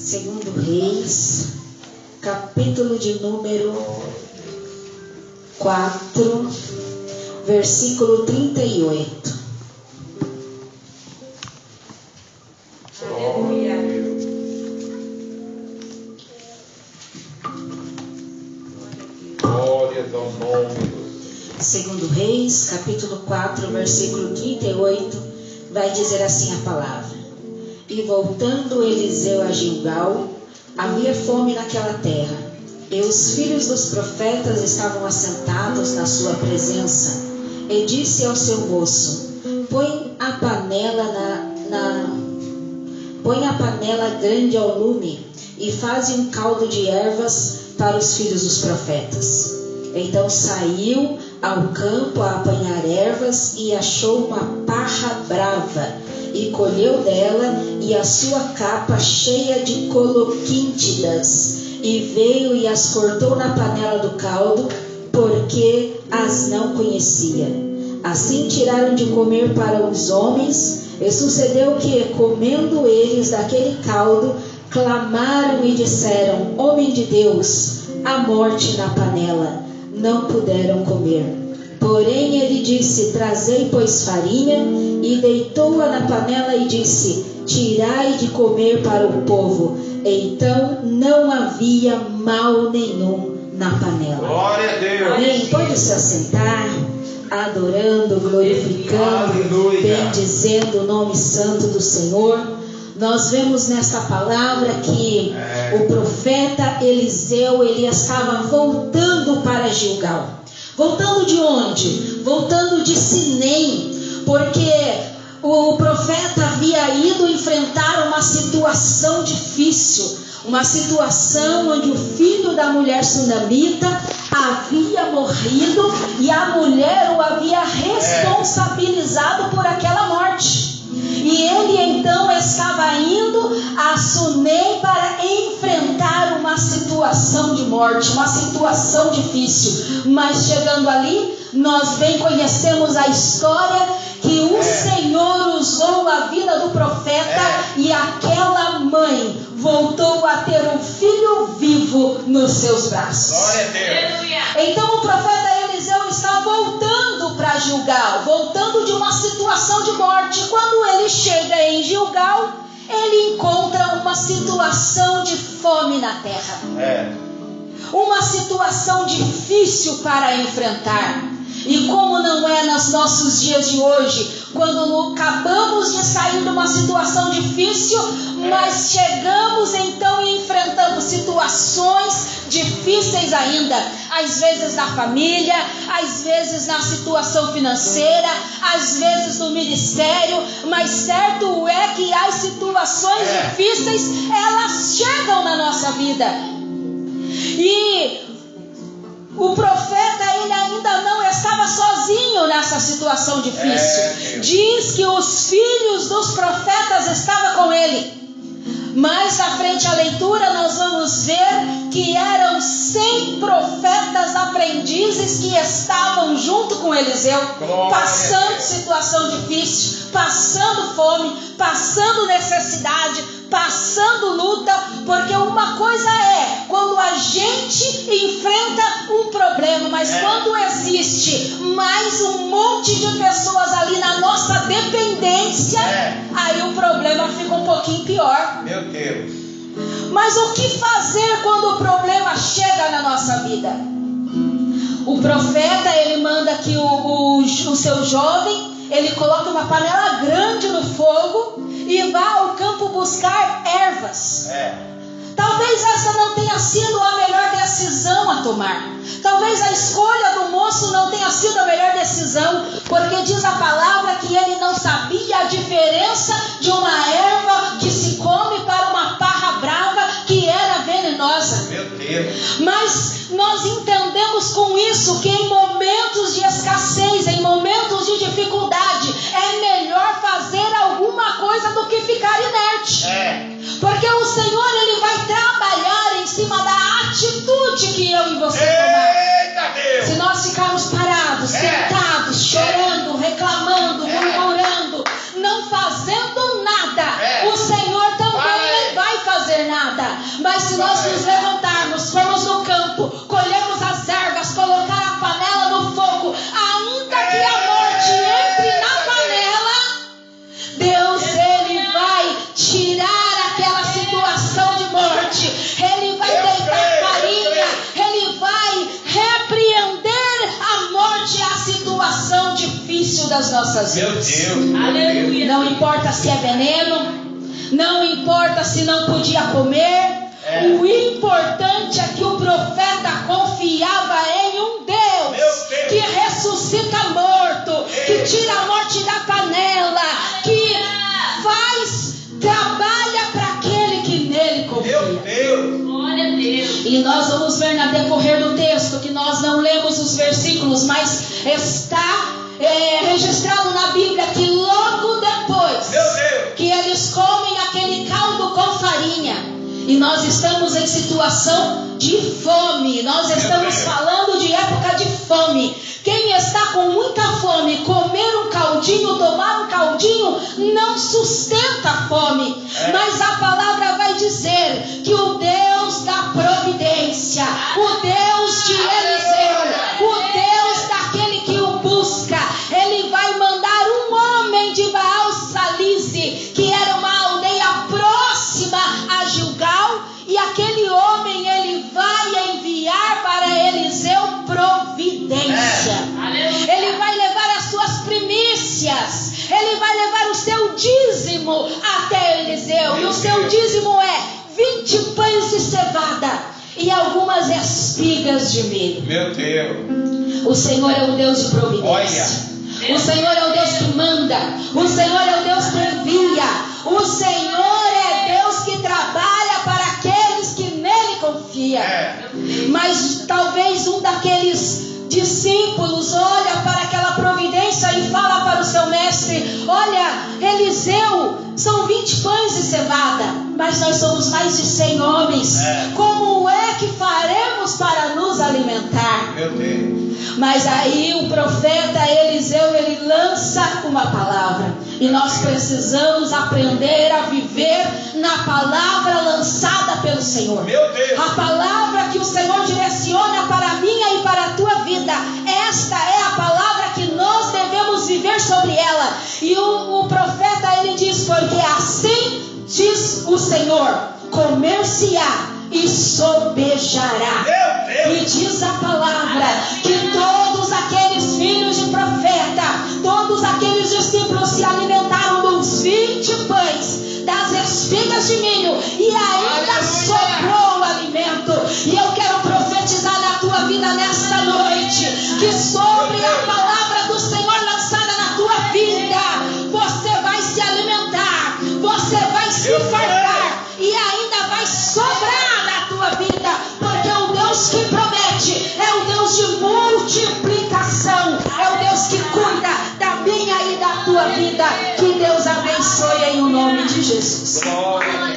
Segundo Reis, capítulo de número 4, versículo 38. Aleluia. Glórias ao nome do Senhor. Segundo Reis, capítulo 4, versículo 38, vai dizer assim a palavra: E voltando Eliseu a Gilgal, havia fome naquela terra, e os filhos dos profetas estavam assentados na sua presença. E disse ao seu moço: Põe a panela grande ao lume, e faze um caldo de ervas para os filhos dos profetas. Então saiu ao campo a apanhar ervas, e achou uma parra brava, e colheu dela e a sua capa cheia de coloquíntidas, e veio e as cortou na panela do caldo, porque as não conhecia. Assim tiraram de comer para os homens, e sucedeu que, comendo eles daquele caldo, clamaram e disseram: Homem de Deus, a morte na panela. Não puderam comer. Porém ele disse: Trazei, pois, farinha, e deitou-a na panela e disse: Tirai de comer para o povo. Então não havia mal nenhum na panela. Glória a Deus. Amém. Pode se assentar, adorando, glorificando, Aleluia. bendizendo o nome santo do Senhor. Nós vemos nesta palavra que o profeta Eliseu, ele estava voltando para Gilgal. Voltando de onde? Voltando de Sinem, porque o profeta havia ido enfrentar uma situação difícil, uma situação onde o filho da mulher sunamita havia morrido e a mulher o havia responsabilizado por aquela morte. E ele então estava indo a Sunem para enfrentar uma situação de morte, uma situação difícil. Mas chegando ali, nós bem conhecemos a história que o Senhor usou a vida do profeta e aquela mãe voltou a ter um filho vivo nos seus braços. Glória a Deus. Então o profeta Eliseu está voltando para Gilgal, voltando de uma situação de morte. Quando ele chega em Gilgal, ele encontra uma situação de fome na terra. Uma situação difícil para enfrentar. E como não é nos nossos dias de hoje, quando acabamos de sair de uma situação difícil, mas chegamos então e enfrentamos situações difíceis ainda, às vezes na família, às vezes na situação financeira, às vezes no ministério, mas certo é que as situações difíceis, elas chegam na nossa vida. E o profeta, ele ainda não estava sozinho nessa situação difícil. Diz que os filhos dos profetas estavam com ele. Mais à frente a leitura nós vamos ver que eram 100 profetas aprendizes que estavam junto com Eliseu, passando situação difícil, passando fome, passando necessidade, passando luta, porque uma coisa é quando a gente enfrenta um problema, mas quando existe mais um monte de pessoas ali na nossa dependência, aí o problema fica um pouquinho pior. Meu Deus. Mas o que fazer quando o problema chega na nossa vida? O profeta, ele manda que o seu jovem, ele coloca uma panela grande no fogo e vá ao campo buscar ervas. Talvez essa não tenha sido a melhor decisão a tomar. Talvez a escolha do moço não tenha sido a melhor decisão, porque diz a palavra que ele não sabia a diferença de uma erva que se come para uma parra brava que era venenosa. Meu Deus. Mas nós entendemos com isso que em momentos de escassez, em momentos de dificuldade, é melhor fazer alguma coisa do que ficar inerte. Porque o Senhor, ele vai trabalhar em cima da atitude que eu e você tomar. Eita Deus. Se nós ficarmos parados, sentados, chorando, reclamando, murmurando, não fazendo nada, o Senhor também não vai fazer nada. das nossas Meu vidas. Deus. Aleluia. Não importa se é veneno, não importa se não podia comer. O importante é que o profeta confiava em um Deus que ressuscita morto, que tira a morte da panela, que trabalha para aquele que nele confia. Meu Deus. Glória a Deus. E nós vamos ver na decorrer do texto, que nós não lemos os versículos, mas está registrado na Bíblia que logo depois que eles comem aquele caldo com farinha, e nós estamos em situação de fome, nós estamos falando de época de fome. Quem está com muita fome, comer um caldinho, tomar um caldinho, não sustenta a fome. Mas a palavra vai dizer que o Deus da providência, o Deus de Eliseu, o Deus daquele que o busca, ele vai mandar um homem de Baal Salise, que era uma aldeia próxima a Gilgal, e aquele homem ele vai enviar para Eliseu providência. Ele vai levar as suas primícias, ele vai levar o seu dízimo até Eliseu, e o seu dízimo é 20 pães de cevada e algumas espigas de milho. Meu Deus. O Senhor é o Deus de providência. O Senhor é o Deus que manda. O Senhor é o Deus que envia. O Senhor é Deus que trabalha para aqueles que nele confiam. Mas talvez um daqueles discípulos olha para aquela providência e fala para o seu mestre: olha, Eliseu, são 20 pães de cevada, mas nós somos mais de 100 homens. Como é que faremos para nos alimentar? Meu Deus. Mas aí o profeta Eliseu, ele lança uma palavra, e nós precisamos aprender a viver na palavra lançada pelo Senhor. Meu Deus. A palavra que o Senhor direciona para a minha e para a tua vida, esta é a palavra que nós devemos viver sobre ela. E o profeta, ele diz: porque assim diz o Senhor, comer-se-á e sobejará. E diz a palavra que todos aqueles filhos de profeta, todos aqueles discípulos se alimentaram dos 20 pães, das espigas de milho, e ainda sobrou o alimento. E eu quero profetizar na tua vida nesta noite, que sobre a palavra do Senhor lançada na tua vida, você vai se alimentar, você vai se fartar, e ainda vai sobrar na tua vida, porque o Deus que promete é o Deus de multiplicação, é o Deus que cuida da minha e da tua vida. Que Deus abençoe em o nome de Jesus. Glória a